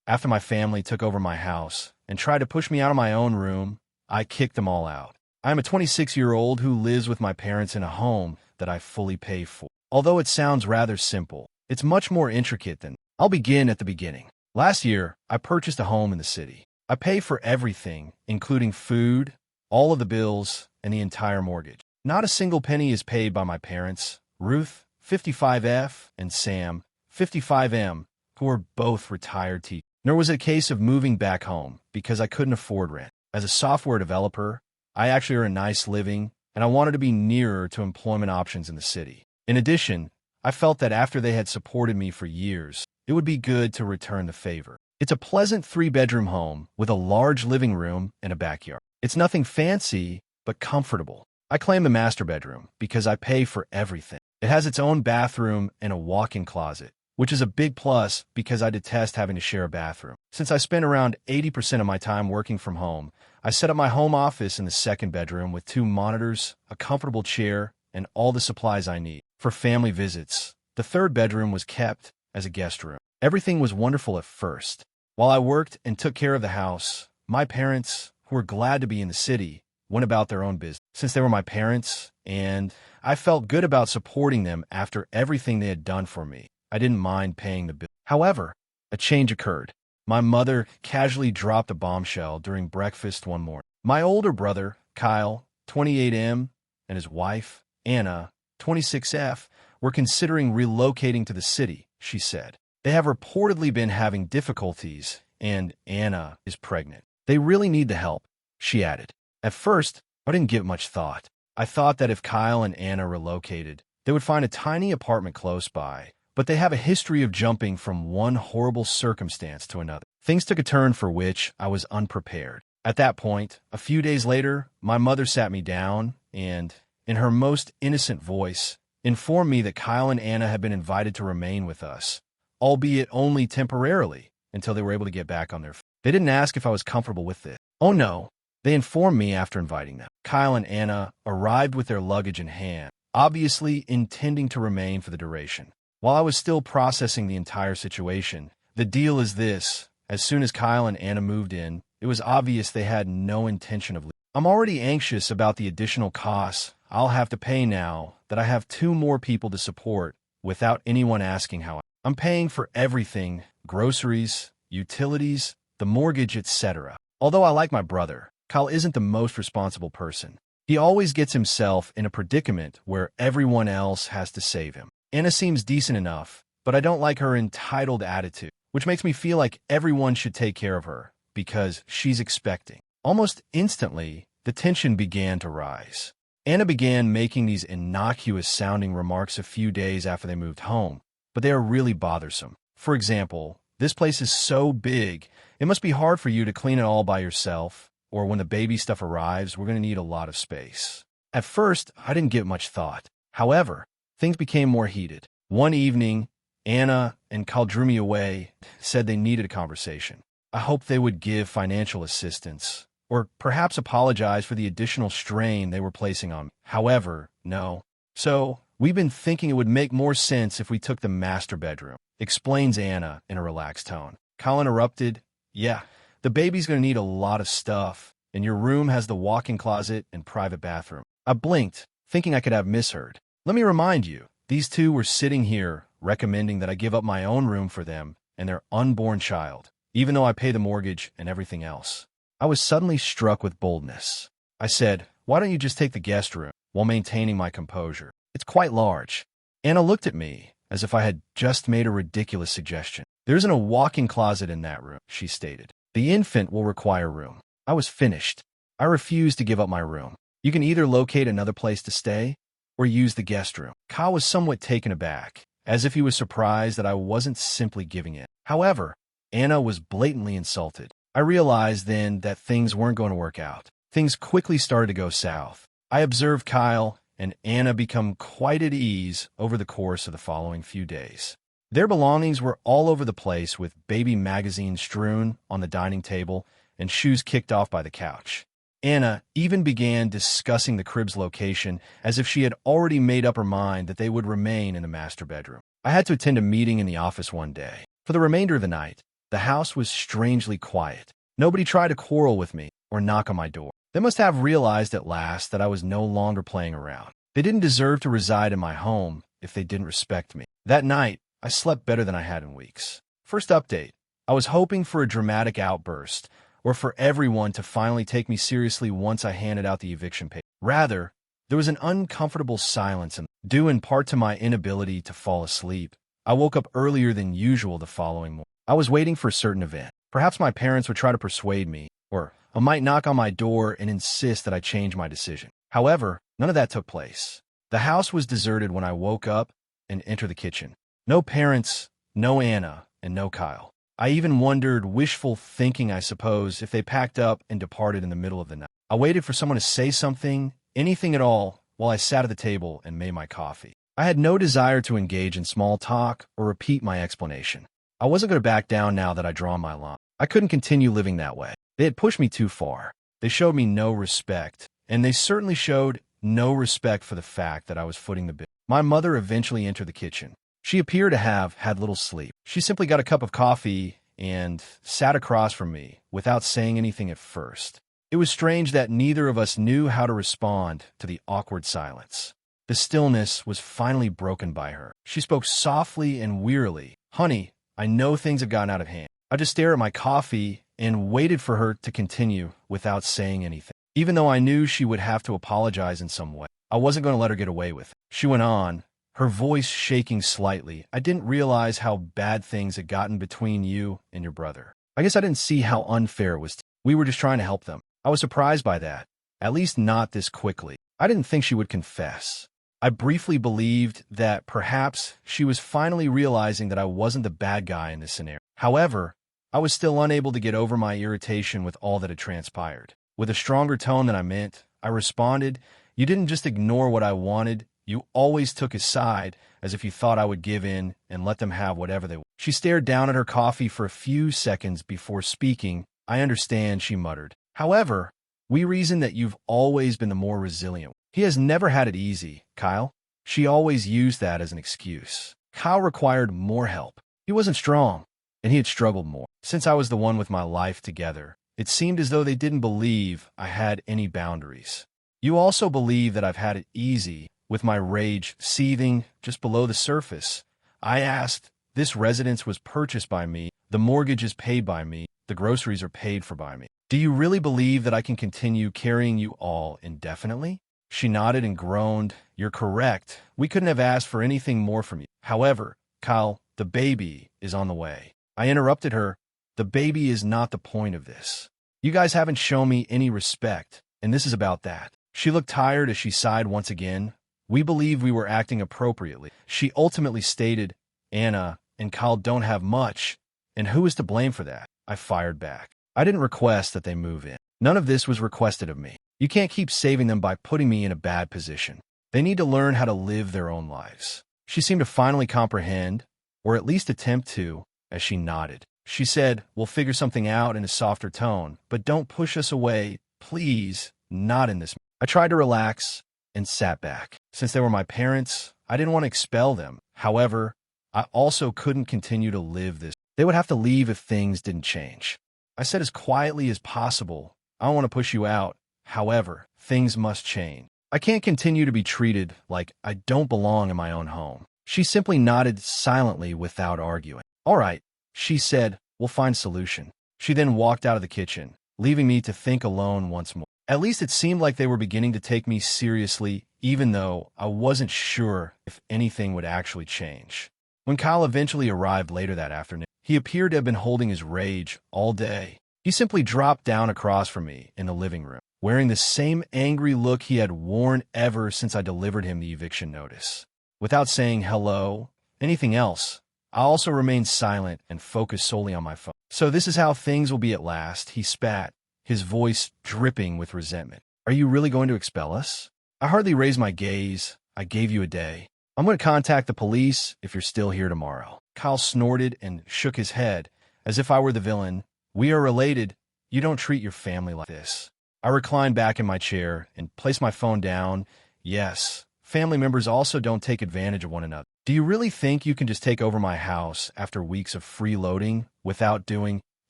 After my family took over my house and tried to push me out of my own room, I kicked them all out. I am a 26-year-old who lives with my parents in a home that I fully pay for. Although it sounds rather simple, it's much more intricate than. I'll begin at the beginning. Last year, I purchased a home in the city. I pay for everything, including food, all of the bills, and the entire mortgage. Not a single penny is paid by my parents, Ruth, 55F, and Sam, 55M, who are both retired teachers. Nor was it a case of moving back home because I couldn't afford rent. As a software developer, I actually earn a nice living, and I wanted to be nearer to employment options in the city. In addition, I felt that after they had supported me for years, it would be good to return the favor. It's a pleasant 3-bedroom home with a large living room and a backyard. It's nothing fancy, but comfortable. I claim the master bedroom because I pay for everything. It has its own bathroom and a walk-in closet, which is a big plus because I detest having to share a bathroom. Since I spend around 80% of my time working from home, I set up my home office in the second bedroom with 2 monitors, a comfortable chair, and all the supplies I need. For family visits, the third bedroom was kept as a guest room. Everything was wonderful at first. While I worked and took care of the house, my parents, who were glad to be in the city, went about their own business. Since they were my parents, and I felt good about supporting them after everything they had done for me, I didn't mind paying the bill. However, a change occurred. My mother casually dropped a bombshell during breakfast one morning. My older brother, Kyle, 28M, and his wife, Anna, 26F, were considering relocating to the city, she said. They have reportedly been having difficulties, and Anna is pregnant. They really need the help, she added. At first, I didn't give much thought. I thought that if Kyle and Anna relocated, they would find a tiny apartment close by, but they have a history of jumping from one horrible circumstance to another. Things took a turn for which I was unprepared. At that point, a few days later, my mother sat me down and, in her most innocent voice, informed me that Kyle and Anna had been invited to remain with us, albeit only temporarily, until they were able to get back on their feet. They didn't ask if I was comfortable with this. Oh no, they informed me after inviting them. Kyle and Anna arrived with their luggage in hand, obviously intending to remain for the duration. While I was still processing the entire situation, the deal is this. As soon as Kyle and Anna moved in, it was obvious they had no intention of leaving. I'm already anxious about the additional costs I'll have to pay now that I have 2 more people to support without anyone asking how. I'm paying for everything, groceries, utilities, the mortgage, etc. Although I like my brother, Kyle isn't the most responsible person. He always gets himself in a predicament where everyone else has to save him. Anna seems decent enough, but I don't like her entitled attitude, which makes me feel like everyone should take care of her because she's expecting. Almost instantly, the tension began to rise. Anna began making these innocuous-sounding remarks a few days after they moved home, but they are really bothersome. For example, this place is so big, it must be hard for you to clean it all by yourself, or when the baby stuff arrives, we're going to need a lot of space. At first, I didn't give much thought. However, things became more heated. One evening, Anna and Kyle drew me away, said they needed a conversation. I hoped they would give financial assistance, or perhaps apologize for the additional strain they were placing on me. However, no. So, we've been thinking it would make more sense if we took the master bedroom, explains Anna in a relaxed tone. Kyle interrupted, yeah, the baby's going to need a lot of stuff, and your room has the walk-in closet and private bathroom. I blinked, thinking I could have misheard. Let me remind you, these 2 were sitting here recommending that I give up my own room for them and their unborn child, even though I pay the mortgage and everything else. I was suddenly struck with boldness. I said, why don't you just take the guest room, while maintaining my composure? It's quite large. Anna looked at me as if I had just made a ridiculous suggestion. There isn't a walk-in closet in that room, she stated. The infant will require room. I was finished. I refused to give up my room. You can either locate another place to stay or use the guest room. Kyle was somewhat taken aback, as if he was surprised that I wasn't simply giving in. However, Anna was blatantly insulted. I realized then that things weren't going to work out. Things quickly started to go south. I observed Kyle and Anna become quite at ease over the course of the following few days. Their belongings were all over the place, with baby magazines strewn on the dining table and shoes kicked off by the couch. Anna even began discussing the crib's location as if she had already made up her mind that they would remain in the master bedroom. I had to attend a meeting in the office one day. For the remainder of the night, The house was strangely quiet. Nobody tried to quarrel with me or knock on my door. They must have realized at last that I was no longer playing around. They didn't deserve to reside in my home if they didn't respect me. That night, I slept better than I had in weeks. First update. I was hoping for a dramatic outburst, or for everyone to finally take me seriously once I handed out the eviction papers. Rather, there was an uncomfortable silence, and due in part to my inability to fall asleep, I woke up earlier than usual the following morning. I was waiting for a certain event. Perhaps my parents would try to persuade me, or I might knock on my door and insist that I change my decision. However, none of that took place. The house was deserted when I woke up and entered the kitchen. No parents, no Anna, and no Kyle. I even wondered, wishful thinking I suppose, if they packed up and departed in the middle of the night. I waited for someone to say something, anything at all, while I sat at the table and made my coffee. I had no desire to engage in small talk or repeat my explanation. I wasn't going to back down now that I'd drawn my line. I couldn't continue living that way. They had pushed me too far. They showed me no respect, and they certainly showed no respect for the fact that I was footing the bill. My mother eventually entered the kitchen. She appeared to have had little sleep. She simply got a cup of coffee and sat across from me without saying anything at first. It was strange that neither of us knew how to respond to the awkward silence. The stillness was finally broken by her. She spoke softly and wearily. "Honey, I know things have gotten out of hand." I just stared at my coffee and waited for her to continue without saying anything. Even though I knew she would have to apologize in some way, I wasn't going to let her get away with it. She went on, her voice shaking slightly. "I didn't realize how bad things had gotten between you and your brother. I guess I didn't see how unfair it was. We were just trying to help them. I was surprised by that, at least not this quickly. I didn't think she would confess. I briefly believed that perhaps she was finally realizing that I wasn't the bad guy in this scenario. However, I was still unable to get over my irritation with all that had transpired. With a stronger tone than I meant, I responded, "You didn't just ignore what I wanted. You always took his side, as if you thought I would give in and let them have whatever they want." She stared down at her coffee for a few seconds before speaking. "I understand," she muttered. "However, we reason that you've always been the more resilient. He has never had it easy, Kyle." She always used that as an excuse. Kyle required more help. He wasn't strong, and he had struggled more. Since I was the one with my life together, it seemed as though they didn't believe I had any boundaries. "You also believe that I've had it easy," with my rage seething just below the surface. I asked, "This residence was purchased by me, the mortgage is paid by me, the groceries are paid for by me. Do you really believe that I can continue carrying you all indefinitely?" She nodded and groaned. "You're correct. We couldn't have asked for anything more from you. However, Kyle, the baby is on the way." I interrupted her. "The baby is not the point of this. You guys haven't shown me any respect, and this is about that." She looked tired as she sighed once again. "We believe we were acting appropriately." She ultimately stated, "Anna and Kyle don't have much, and who is to blame for that?" I fired back. "I didn't request that they move in. None of this was requested of me. You can't keep saving them by putting me in a bad position. They need to learn how to live their own lives." She seemed to finally comprehend, or at least attempt to, as she nodded. She said, "We'll figure something out," in a softer tone, "but don't push us away, please, not in this." I tried to relax and sat back. Since they were my parents, I didn't want to expel them. However, I also couldn't continue to live this. They would have to leave if things didn't change. I said as quietly as possible, "I don't want to push you out. However, things must change. I can't continue to be treated like I don't belong in my own home." She simply nodded silently without arguing. "All right," she said, "we'll find a solution." She then walked out of the kitchen, leaving me to think alone once more. At least it seemed like they were beginning to take me seriously, even though I wasn't sure if anything would actually change. When Kyle eventually arrived later that afternoon, he appeared to have been holding his rage all day. He simply dropped down across from me in the living room, wearing the same angry look he had worn ever since I delivered him the eviction notice. Without saying hello, anything else, I also remained silent and focused solely on my phone. "So this is how things will be at last," he spat, his voice dripping with resentment. "Are you really going to expel us?" I hardly raised my gaze. "I gave you a day. I'm going to contact the police if you're still here tomorrow." Kyle snorted and shook his head, as if I were the villain. "We are related. You don't treat your family like this." I reclined back in my chair and placed my phone down. Yes, family members also don't take advantage of one another. Do you really think you can just take over my house after weeks of freeloading without doing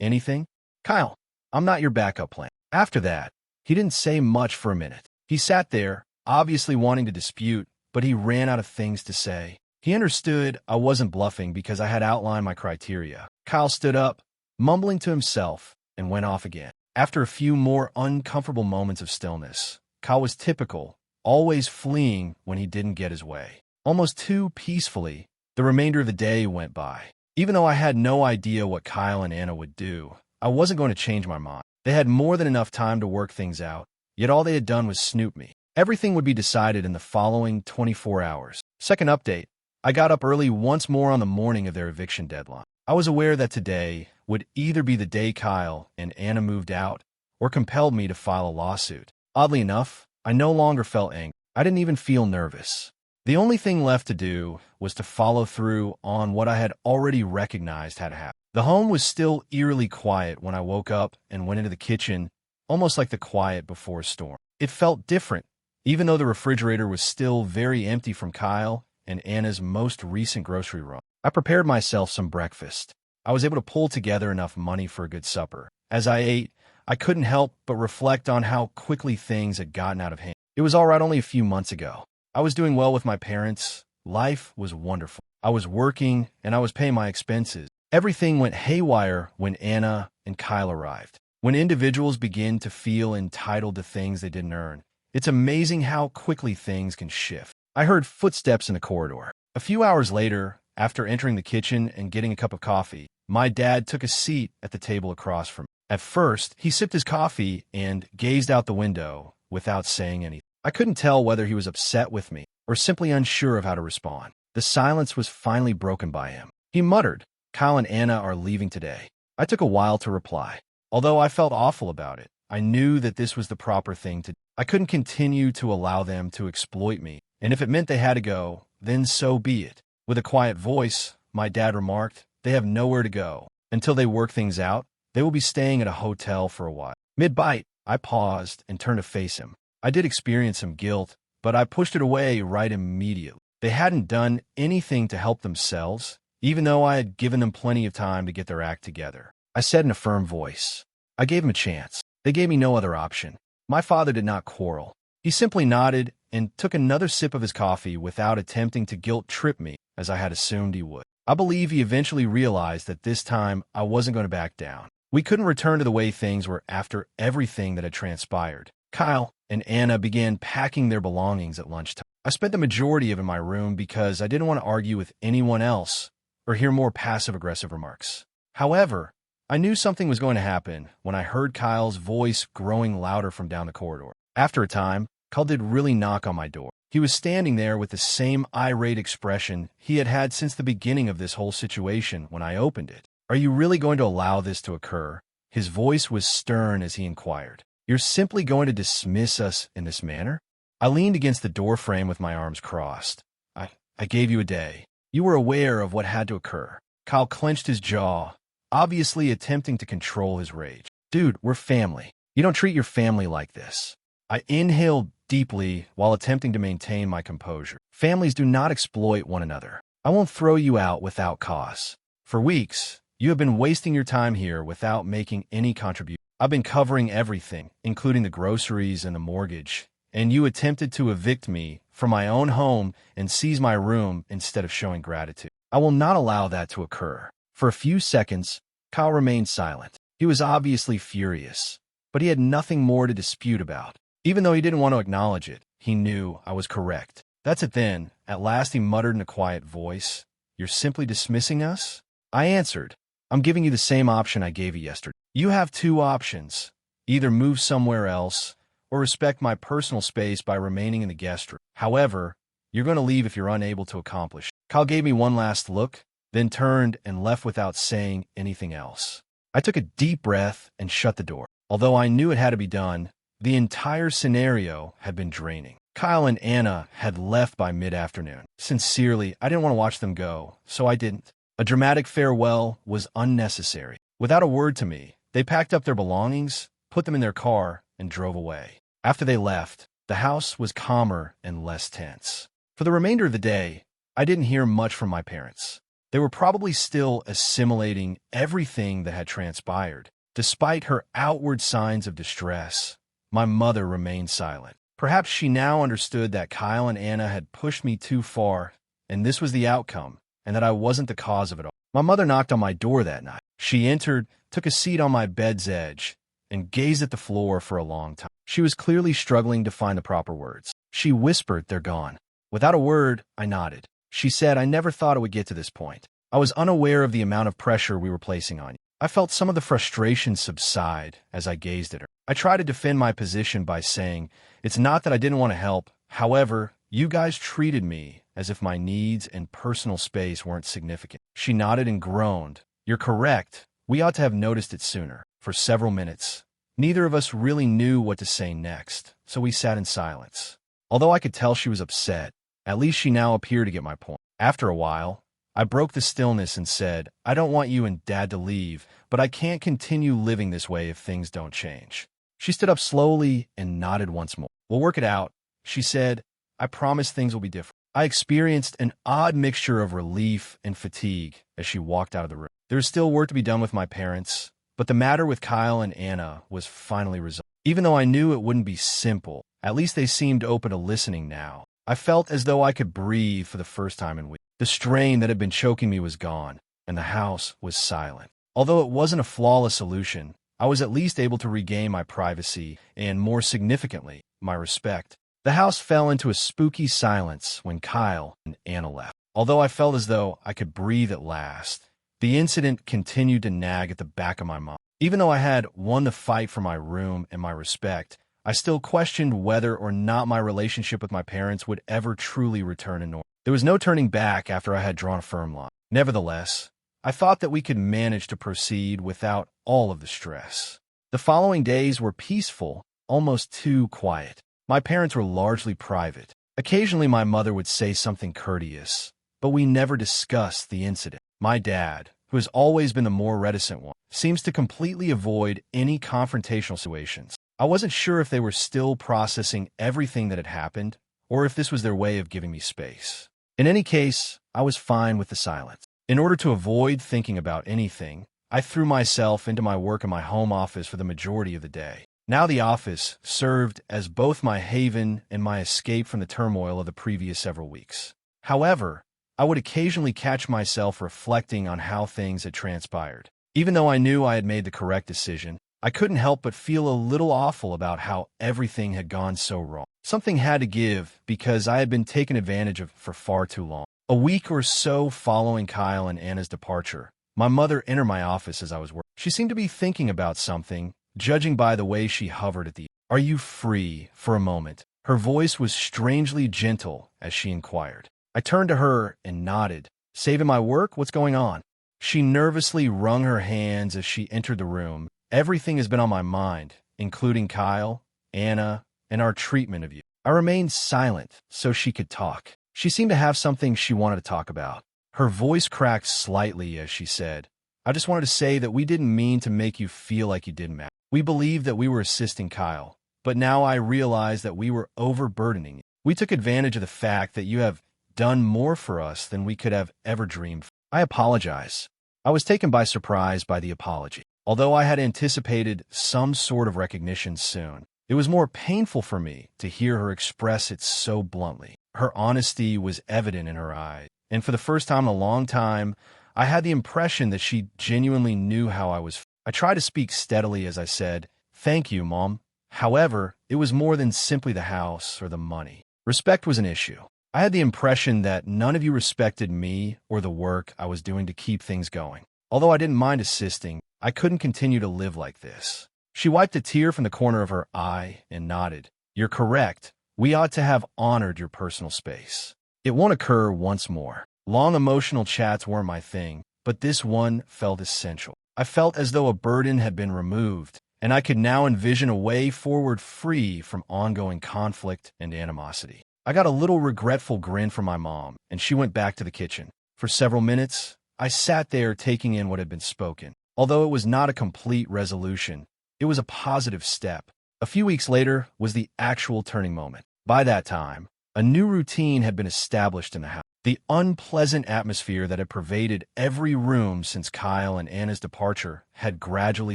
anything? Kyle, I'm not your backup plan. After that, he didn't say much for a minute. He sat there, obviously wanting to dispute, but he ran out of things to say. He understood I wasn't bluffing because I had outlined my criteria. Kyle stood up, mumbling to himself, and went off again. After a few more uncomfortable moments of stillness, Kyle was typical, always fleeing when he didn't get his way. Almost too peacefully, the remainder of the day went by. Even though I had no idea what Kyle and Anna would do, I wasn't going to change my mind. They had more than enough time to work things out, yet all they had done was snoop me. Everything would be decided in the following 24 hours. Second update, I got up early once more on the morning of their eviction deadline. I was aware that today would either be the day Kyle and Anna moved out or compelled me to file a lawsuit. Oddly enough, I no longer felt angry. I didn't even feel nervous. The only thing left to do was to follow through on what I had already recognized had happened. The home was still eerily quiet when I woke up and went into the kitchen, almost like the quiet before a storm. It felt different, even though the refrigerator was still very empty from Kyle and Anna's most recent grocery run. I prepared myself some breakfast. I was able to pull together enough money for a good supper. As I ate, I couldn't help but reflect on how quickly things had gotten out of hand. It was all right only a few months ago. I was doing well with my parents. Life was wonderful. I was working, and I was paying my expenses. Everything went haywire when Anna and Kyle arrived. When individuals begin to feel entitled to things they didn't earn, it's amazing how quickly things can shift. I heard footsteps in the corridor. A few hours later, after entering the kitchen and getting a cup of coffee, my dad took a seat at the table across from me. At first, he sipped his coffee and gazed out the window without saying anything. I couldn't tell whether he was upset with me or simply unsure of how to respond. The silence was finally broken by him. He muttered, "Kyle and Anna are leaving today." I took a while to reply. Although I felt awful about it, I knew that this was the proper thing to do. I couldn't continue to allow them to exploit me, and if it meant they had to go, then so be it. With a quiet voice, my dad remarked, "They have nowhere to go. Until they work things out, they will be staying at a hotel for a while." Mid-bite, I paused and turned to face him. I did experience some guilt, but I pushed it away right immediately. They hadn't done anything to help themselves, even though I had given them plenty of time to get their act together. I said in a firm voice. I gave them a chance. They gave me no other option. My father did not quarrel. He simply nodded and took another sip of his coffee without attempting to guilt-trip me, as I had assumed he would. I believe he eventually realized that this time I wasn't going to back down. We couldn't return to the way things were after everything that had transpired. Kyle and Anna began packing their belongings at lunchtime. I spent the majority of it in my room because I didn't want to argue with anyone else or hear more passive-aggressive remarks. However, I knew something was going to happen when I heard Kyle's voice growing louder from down the corridor. After a time, Kyle did really knock on my door. He was standing there with the same irate expression he had had since the beginning of this whole situation when I opened it. "Are you really going to allow this to occur?" His voice was stern as he inquired. "You're simply going to dismiss us in this manner?" I leaned against the doorframe with my arms crossed. I gave you a day. You were aware of what had to occur." Kyle clenched his jaw, obviously attempting to control his rage. "Dude, we're family. You don't treat your family like this." I inhaled deeply while attempting to maintain my composure. Families do not exploit one another. I won't throw you out without cause. For weeks, you have been wasting your time here without making any contribution. I've been covering everything, including the groceries and the mortgage, and you attempted to evict me from my own home and seize my room instead of showing gratitude. I will not allow that to occur. For a few seconds, Kyle remained silent. He was obviously furious, but he had nothing more to dispute about. Even though he didn't want to acknowledge it, he knew I was correct. "That's it then." At last he muttered in a quiet voice, "You're simply dismissing us?" I answered, "I'm giving you the same option I gave you yesterday. You have two options. Either move somewhere else, or respect my personal space by remaining in the guest room. However, you're going to leave if you're unable to accomplish it." Kyle gave me one last look, then turned and left without saying anything else. I took a deep breath and shut the door. Although I knew it had to be done, the entire scenario had been draining. Kyle and Anna had left by mid-afternoon. Sincerely, I didn't want to watch them go, so I didn't. A dramatic farewell was unnecessary. Without a word to me, they packed up their belongings, put them in their car, and drove away. After they left, the house was calmer and less tense. For the remainder of the day, I didn't hear much from my parents. They were probably still assimilating everything that had transpired. Despite her outward signs of distress, my mother remained silent. Perhaps she now understood that Kyle and Anna had pushed me too far, and this was the outcome, and that I wasn't the cause of it all. My mother knocked on my door that night. She entered, took a seat on my bed's edge, and gazed at the floor for a long time. She was clearly struggling to find the proper words. She whispered, "They're gone." Without a word, I nodded. She said, "I never thought it would get to this point. I was unaware of the amount of pressure we were placing on you." I felt some of the frustration subside as I gazed at her. I tried to defend my position by saying, "It's not that I didn't want to help. However, you guys treated me as if my needs and personal space weren't significant." She nodded and groaned. "You're correct. We ought to have noticed it sooner." For several minutes, neither of us really knew what to say next, so we sat in silence. Although I could tell she was upset, at least she now appeared to get my point. After a while, I broke the stillness and said, "I don't want you and Dad to leave, but I can't continue living this way if things don't change." She stood up slowly and nodded once more. "We'll work it out," she said. "I promise things will be different." I experienced an odd mixture of relief and fatigue as she walked out of the room. There was still work to be done with my parents, but the matter with Kyle and Anna was finally resolved. Even though I knew it wouldn't be simple, at least they seemed open to listening now. I felt as though I could breathe for the first time in weeks. The strain that had been choking me was gone, and the house was silent. Although it wasn't a flawless solution, I was at least able to regain my privacy and, more significantly, my respect. The house fell into a spooky silence when Kyle and Anna left. Although I felt as though I could breathe at last, the incident continued to nag at the back of my mind. Even though I had won the fight for my room and my respect, I still questioned whether or not my relationship with my parents would ever truly return to normal. There was no turning back after I had drawn a firm line. Nevertheless, I thought that we could manage to proceed without all of the stress. The following days were peaceful, almost too quiet. My parents were largely private. Occasionally my mother would say something courteous, but we never discussed the incident. My dad, who has always been the more reticent one, seems to completely avoid any confrontational situations. I wasn't sure if they were still processing everything that had happened, or if this was their way of giving me space. In any case, I was fine with the silence. In order to avoid thinking about anything, I threw myself into my work in my home office for the majority of the day. Now the office served as both my haven and my escape from the turmoil of the previous several weeks. However, I would occasionally catch myself reflecting on how things had transpired. Even though I knew I had made the correct decision, I couldn't help but feel a little awful about how everything had gone so wrong. Something had to give because I had been taken advantage of for far too long. A week or so following Kyle and Anna's departure, my mother entered my office as I was working. She seemed to be thinking about something, judging by the way she hovered at the end. "Are you free for a moment?" Her voice was strangely gentle as she inquired. I turned to her and nodded. "Saving my work? What's going on?" She nervously wrung her hands as she entered the room. "Everything has been on my mind, including Kyle, Anna, and our treatment of you." I remained silent so she could talk. She seemed to have something she wanted to talk about. Her voice cracked slightly as she said, "I just wanted to say that we didn't mean to make you feel like you didn't matter. We believed that we were assisting Kyle, but now I realize that we were overburdening you. We took advantage of the fact that you have done more for us than we could have ever dreamed. I apologize." I was taken by surprise by the apology. Although I had anticipated some sort of recognition soon, it was more painful for me to hear her express it so bluntly. Her honesty was evident in her eyes, and for the first time in a long time, I had the impression that she genuinely knew how I was. I tried to speak steadily as I said, "Thank you, Mom." However, it was more than simply the house or the money. Respect was an issue. I had the impression that none of you respected me or the work I was doing to keep things going. Although I didn't mind assisting, I couldn't continue to live like this. She wiped a tear from the corner of her eye and nodded. "You're correct. We ought to have honored your personal space. It won't occur once more." Long emotional chats weren't my thing, but this one felt essential. I felt as though a burden had been removed, and I could now envision a way forward free from ongoing conflict and animosity. I got a little regretful grin from my mom, and she went back to the kitchen. For several minutes, I sat there taking in what had been spoken. Although it was not a complete resolution, it was a positive step. A few weeks later was the actual turning moment. By that time, A new routine had been established in the house. The unpleasant atmosphere that had pervaded every room since Kyle and Anna's departure had gradually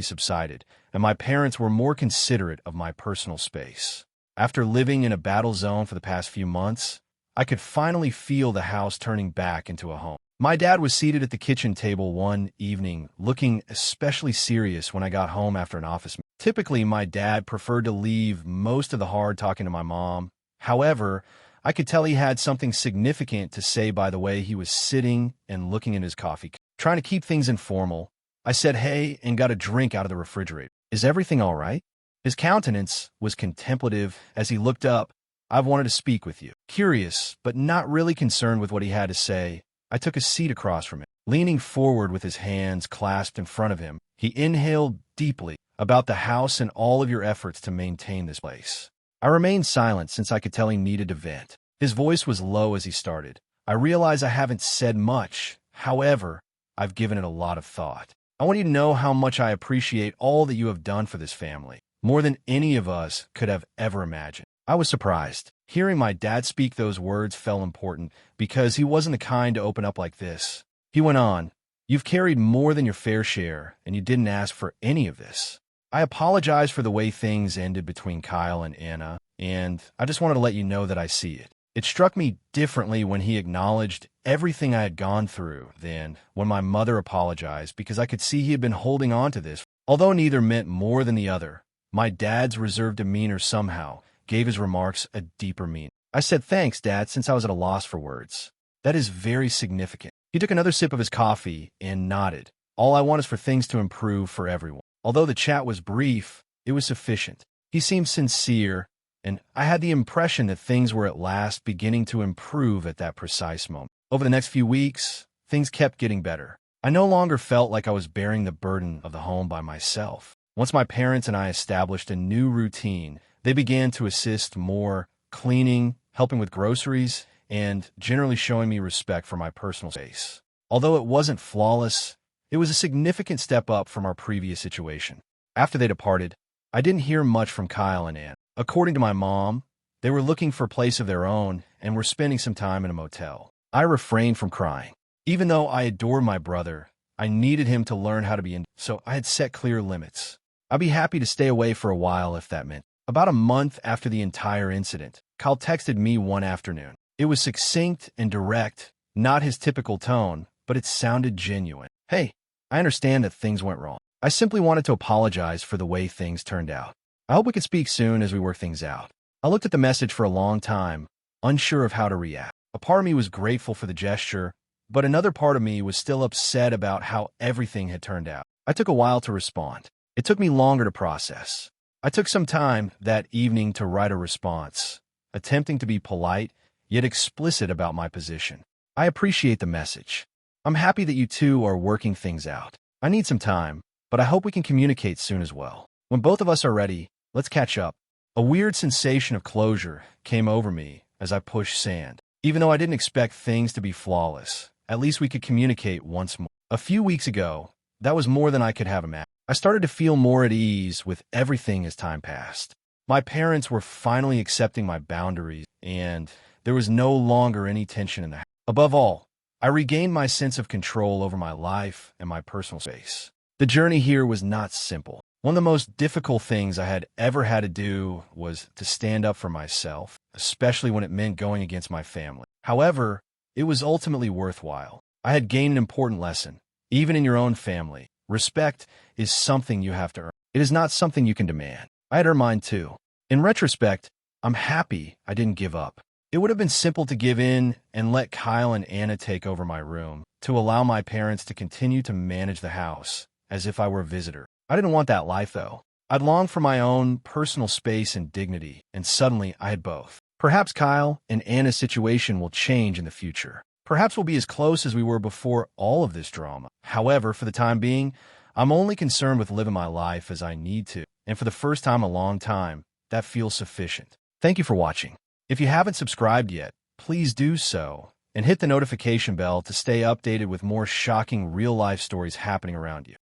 subsided, and my parents were more considerate of my personal space. After living in a battle zone for the past few months, I could finally feel the house turning back into a home. My dad was seated at the kitchen table one evening, looking especially serious when I got home after an office meeting. Typically, my dad preferred to leave most of the hard talking to my mom. However, I could tell he had something significant to say by the way he was sitting and looking in his coffee cup. Trying to keep things informal, I said hey and got a drink out of the refrigerator. "Is everything all right?" His countenance was contemplative as he looked up. "I've wanted to speak with you." Curious, but not really concerned with what he had to say, I took a seat across from him. Leaning forward with his hands clasped in front of him, he inhaled deeply. "About the house and all of your efforts to maintain this place." I remained silent since I could tell he needed to vent. His voice was low as he started. "I realize I haven't said much. However, I've given it a lot of thought. I want you to know how much I appreciate all that you have done for this family, more than any of us could have ever imagined." I was surprised. Hearing my dad speak those words felt important because he wasn't the kind to open up like this. He went on, "You've carried more than your fair share, and you didn't ask for any of this. I apologize for the way things ended between Kyle and Anna, and I just wanted to let you know that I see it. It struck me differently when he acknowledged everything I had gone through than when my mother apologized, because I could see he had been holding on to this. Although neither meant more than the other, my dad's reserved demeanor somehow gave his remarks a deeper meaning. I said, "Thanks, Dad," since I was at a loss for words. "That is very significant." He took another sip of his coffee and nodded. "All I want is for things to improve for everyone." Although the chat was brief, it was sufficient. He seemed sincere, and I had the impression that things were at last beginning to improve at that precise moment. Over the next few weeks, things kept getting better. I no longer felt like I was bearing the burden of the home by myself. Once my parents and I established a new routine, they began to assist more, cleaning, helping with groceries, and generally showing me respect for my personal space. Although it wasn't flawless, it was a significant step up from our previous situation. After they departed, I didn't hear much from Kyle and Ann. According to my mom, they were looking for a place of their own and were spending some time in a motel. I refrained from crying. Even though I adored my brother, I needed him to learn how to be so I had set clear limits. I'd be happy to stay away for a while if that meant. About a month after the entire incident, Kyle texted me one afternoon. It was succinct and direct, not his typical tone, but it sounded genuine. "Hey, I understand that things went wrong. I simply wanted to apologize for the way things turned out. I hope we can speak soon as we work things out." I looked at the message for a long time, unsure of how to react. A part of me was grateful for the gesture, but another part of me was still upset about how everything had turned out. I took a while to respond. It took me longer to process. I took some time that evening to write a response, attempting to be polite, yet explicit about my position. "I appreciate the message. I'm happy that you two are working things out. I need some time, but I hope we can communicate soon as well. When both of us are ready, let's catch up." A weird sensation of closure came over me as I pushed send. Even though I didn't expect things to be flawless, at least we could communicate once more. A few weeks ago, that was more than I could have imagined. I started to feel more at ease with everything as time passed. My parents were finally accepting my boundaries, and there was no longer any tension in the house. Above all, I regained my sense of control over my life and my personal space. The journey here was not simple. One of the most difficult things I had ever had to do was to stand up for myself, especially when it meant going against my family. However, it was ultimately worthwhile. I had gained an important lesson. Even in your own family, respect is something you have to earn. It is not something you can demand. I had earned mine too. In retrospect, I'm happy I didn't give up. It would have been simple to give in and let Kyle and Anna take over my room, to allow my parents to continue to manage the house as if I were a visitor. I didn't want that life, though. I'd longed for my own personal space and dignity, and suddenly I had both. Perhaps Kyle and Anna's situation will change in the future. Perhaps we'll be as close as we were before all of this drama. However, for the time being, I'm only concerned with living my life as I need to, and for the first time in a long time, that feels sufficient. Thank you for watching. If you haven't subscribed yet, please do so, and hit the notification bell to stay updated with more shocking real-life stories happening around you.